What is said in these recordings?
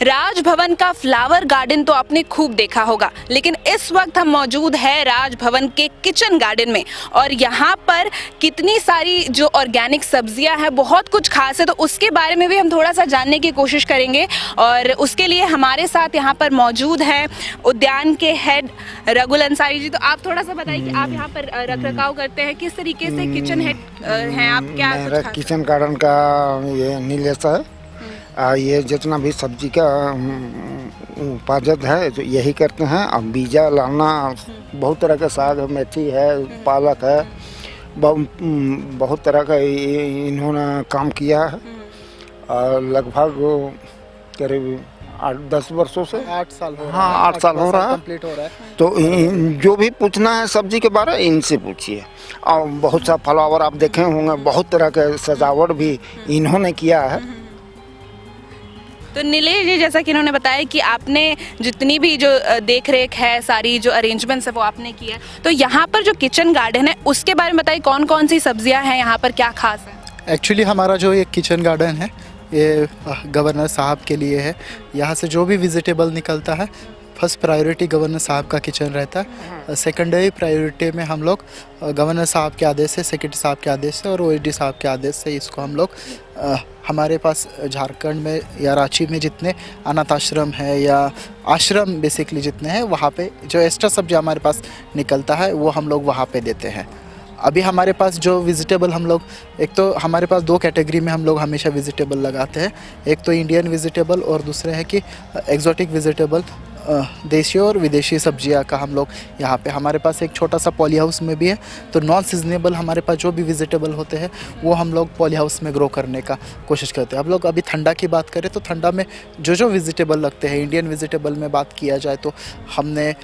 राजभवन का flower garden तो आपने खूब देखा होगा, लेकिन इस वक्त हम मौजूद है राजभवन के किचन गार्डन में और यहाँ पर कितनी सारी जो ऑर्गेनिक सब्जियां हैं, बहुत कुछ खास है, तो उसके बारे में भी हम थोड़ा सा जानने की कोशिश करेंगे। और उसके लिए हमारे साथ यहाँ पर मौजूद है उद्यान के हेड रघुल अंसारी जी। तो आप थोड़ा सा बताइए कि आप यहाँ पर रख रखाव करते हैं, किस तरीके से किचन हेड हैं आप, क्या मेरा किचन गार्डन का ये नीलेश है। ये जितना भी सब्जी का उत्पादन है तो यही करते हैं। अब बीजा लाना, बहुत तरह का साग है, मेथी है, पालक है, बहुत तरह का इन्होंने काम किया है। और लगभग करीब 8-10 वर्षों से 8 साल हो रहा है। हाँ, 8 साल हो रहा है, कंप्लीट हो रहा है। तो जो भी पूछना है सब्जी के बारे में इनसे पूछिए। और बहुत सा फ्लावर आप देखे होंगे, बहुत तरह के सजावट भी इन्होंने किया है। तो नीलेश जी, जैसा कि इन्होंने बताया कि आपने जितनी भी जो देख रेख है, सारी जो अरेंजमेंट्स है वो आपने किया है, तो यहाँ पर जो किचन गार्डन है उसके बारे में बताइए, कौन कौन सी सब्जियाँ हैं यहाँ पर, क्या खास है? एक्चुअली हमारा जो ये किचन गार्डन है ये गवर्नर साहब के लिए है। यहाँ से जो भी विजिटेबल निकलता है, फर्स्ट प्रायोरिटी गवर्नर साहब का किचन रहता है। सेकेंडरी प्रायोरिटी में हम लोग गवर्नर साहब के आदेश से, सेक्रेटरी साहब के आदेश से और ओएसडी साहब के आदेश से इसको हम लोग हमारे पास झारखंड में या रांची में जितने अनाथ आश्रम है या आश्रम बेसिकली जितने हैं, वहाँ पे जो एक्स्ट्रा सब्जी हमारे पास निकलता है वो हम लोग वहाँ पे देते हैं। अभी हमारे पास जो वेजिटेबल हम लोग, एक तो हमारे पास 2 कैटेगरी में हम लोग हमेशा वेजिटेबल लगाते हैं। एक तो इंडियन वेजिटेबल और दूसरे है कि एक्जोटिक वेजिटेबल, देशी और विदेशी सब्जियां का हम लोग यहाँ पे हमारे पास एक छोटा सा पॉली हाउस में भी है। तो नॉन सीजनेबल हमारे पास जो भी वेजिटेबल होते हैं वो हम लोग पॉली हाउस में ग्रो करने का कोशिश करते हैं। हम लोग अभी ठंडा की बात करें तो ठंडा में जो वेजिटेबल लगते हैं, इंडियन वेजिटेबल में बात किया जाए तो हमने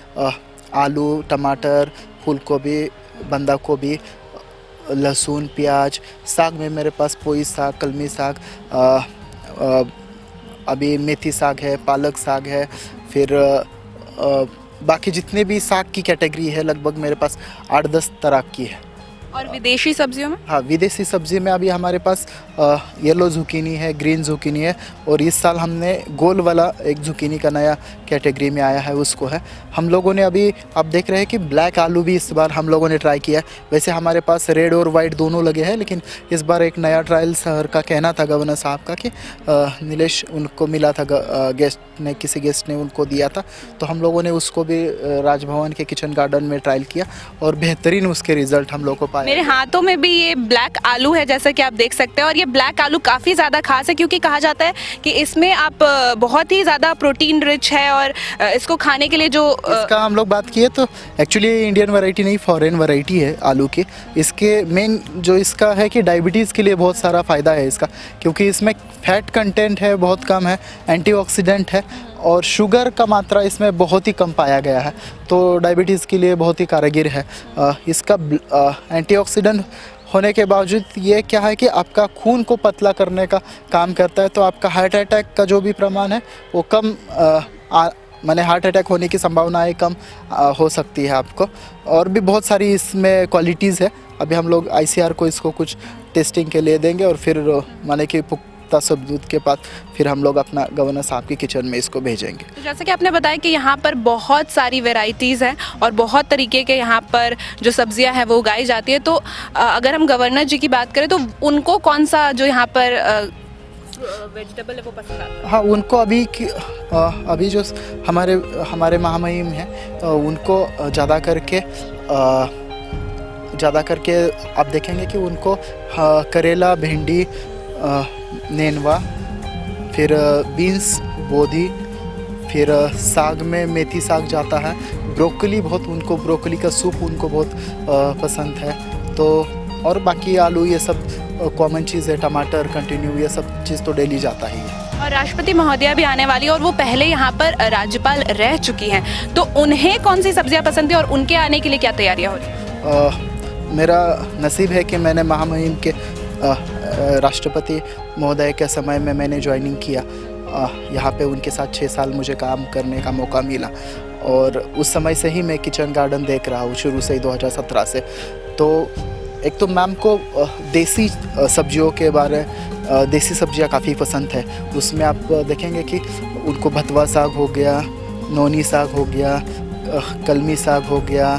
आलू, टमाटर, फूल गोभी, बंदा गोभी, लहसुन, प्याज, साग में मेरे पास पोई साग, कलमी साग, अभी मेथी साग है, पालक साग है, फिर बाकी जितने भी साग की कैटेगरी है लगभग मेरे पास 8-10 तरह की है। और विदेशी सब्जियों में? हाँ, विदेशी सब्जी में अभी हमारे पास येलो जुकीनी है, ग्रीन जुकीनी है, और इस साल हमने गोल वाला एक जुकीनी का नया कैटेगरी में आया है, उसको है। हम लोगों ने अभी आप देख रहे हैं कि ब्लैक आलू भी इस बार हम लोगों ने ट्राई किया है। वैसे हमारे पास रेड और वाइट दोनों लगे हैं, लेकिन इस बार एक नया ट्रायल सर का कहना था, गवर्नर साहब का, कि नीलेश उनको मिला था, गेस्ट ने, किसी गेस्ट ने उनको दिया था, तो हम लोगों ने उसको भी राजभवन के किचन गार्डन में ट्रायल किया और बेहतरीन उसके रिजल्ट हम लोग को पाए। मेरे हाथों में भी ये ब्लैक आलू है, जैसा कि आप देख सकते हैं, और ये ब्लैक आलू काफ़ी ज़्यादा खास है क्योंकि कहा जाता है कि इसमें आप बहुत ही ज़्यादा प्रोटीन रिच है और इसको खाने के लिए जो इसका हम लोग बात किए तो एक्चुअली इंडियन वैरायटी नहीं, फॉरेन वैरायटी है आलू की। इसके मेन जो इसका है कि डायबिटीज़ के लिए बहुत सारा फ़ायदा है इसका, क्योंकि इसमें फैट कंटेंट है बहुत कम है, एंटीऑक्सीडेंट है और शुगर का मात्रा इसमें बहुत ही कम पाया गया है, तो डायबिटीज़ के लिए बहुत ही कारगर है। इसका एंटीऑक्सीडेंट होने के बावजूद ये क्या है कि आपका खून को पतला करने का काम करता है, तो आपका हार्ट अटैक का जो भी प्रमाण है वो कम, माने हार्ट अटैक होने की संभावनाएं कम हो सकती है आपको। और भी बहुत सारी इसमें क्वालिटीज़ है। अभी हम लोग ICR को इसको कुछ टेस्टिंग के लिए देंगे और फिर माने कि पुख्ता सबूत के बाद फिर हम लोग अपना गवर्नर साहब के किचन में इसको भेजेंगे। तो जैसे कि आपने बताया कि यहाँ पर बहुत सारी वैरायटीज़ हैं और बहुत तरीके के यहाँ पर जो सब्जियाँ हैं वो उगाई जाती है, तो अगर हम गवर्नर जी की बात करें तो उनको कौन सा जो यहाँ पर वेजिटेबल है वो पसंद आता है? हाँ, उनको अभी जो हमारे महामहिम हैं उनको ज़्यादा करके आप देखेंगे कि उनको करेला, भिंडी, नेनुआ, फिर बीन्स, बोधी, फिर साग में मेथी साग जाता है, ब्रोकली बहुत, उनको ब्रोकली का सूप उनको बहुत पसंद है, तो और बाकी आलू ये सब कॉमन चीज़ है, टमाटर कंटिन्यू, ये सब चीज़ तो डेली जाता ही है। और राष्ट्रपति महोदया भी आने वाली है और वो पहले यहाँ पर राज्यपाल रह चुकी हैं, तो उन्हें कौन सी सब्जियाँ पसंद है और उनके आने के लिए क्या तैयारियाँ हो रही हैं? मेरा नसीब है कि मैंने महामहिम के राष्ट्रपति महोदय के समय में मैंने ज्वाइनिंग किया यहाँ पे, उनके साथ 6 साल मुझे काम करने का मौका मिला और उस समय से ही मैं किचन गार्डन देख रहा हूँ, शुरू से ही 2017 से। तो एक तो मैम को देसी सब्जियों के बारे देसी सब्जियां काफ़ी पसंद है। उसमें आप देखेंगे कि उनको भतवा साग हो गया, नोनी साग हो गया, कलमी साग हो गया,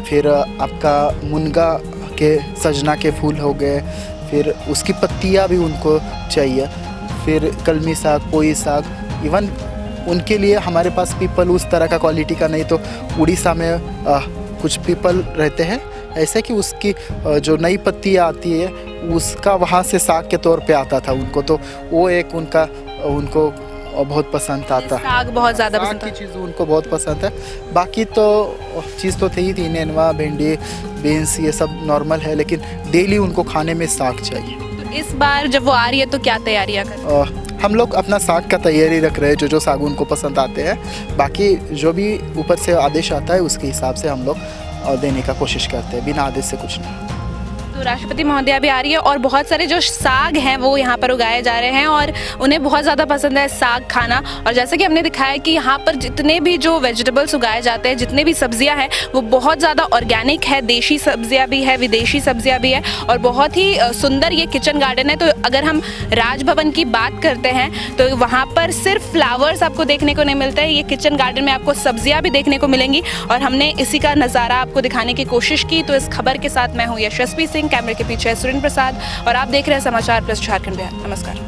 फिर आपका मुनगा के सजना के फूल हो गए, फिर उसकी पत्तियां भी उनको चाहिए, फिर कलमी साग, पोई साग। इवन उनके लिए हमारे पास पीपल उस तरह का क्वालिटी का नहीं, तो उड़ीसा में कुछ पीपल रहते हैं ऐसे कि उसकी जो नई पत्तियाँ आती है उसका वहाँ से साग के तौर पे आता था उनको, तो वो एक उनको बहुत पसंद आता है। साग बहुत ज़्यादा साग पसंद की है। चीज़ उनको बहुत पसंद है। बाकी तो चीज़ तो थी नेनुआ, भिंडी, बीन्स, ये सब नॉर्मल है, लेकिन डेली उनको खाने में साग चाहिए। तो इस बार जब वो आ रही है तो क्या तैयारियां कर हम लोग अपना साग का तैयारी रख रहे हैं, जो साग उनको पसंद आते हैं। बाकी जो भी ऊपर से आदेश आता है उसके हिसाब से हम लोग देने का कोशिश करते हैं, बिना आदेश से कुछ नहीं। तो राष्ट्रपति महोदया भी आ रही है और बहुत सारे जो साग हैं वो यहाँ पर उगाए जा रहे हैं और उन्हें बहुत ज़्यादा पसंद है साग खाना। और जैसे कि हमने दिखाया कि यहाँ पर जितने भी जो वेजिटेबल्स उगाए जाते हैं, जितने भी सब्जियाँ हैं वो बहुत ज़्यादा ऑर्गेनिक है, देशी सब्जियाँ भी है, विदेशी सब्जियाँ भी है और बहुत ही सुंदर ये किचन गार्डन है। तो अगर हम राजभवन की बात करते हैं तो वहाँ पर सिर्फ फ्लावर्स आपको देखने को नहीं मिलते हैं, ये किचन गार्डन में आपको सब्जियाँ भी देखने को मिलेंगी और हमने इसी का नज़ारा आपको दिखाने की कोशिश की। तो इस खबर के साथ मैं हूँ यशस्वी सिंह, कैमरे के पीछे सुरेंद्र प्रसाद और आप देख रहे हैं समाचार प्लस झारखंड बिहार। नमस्कार।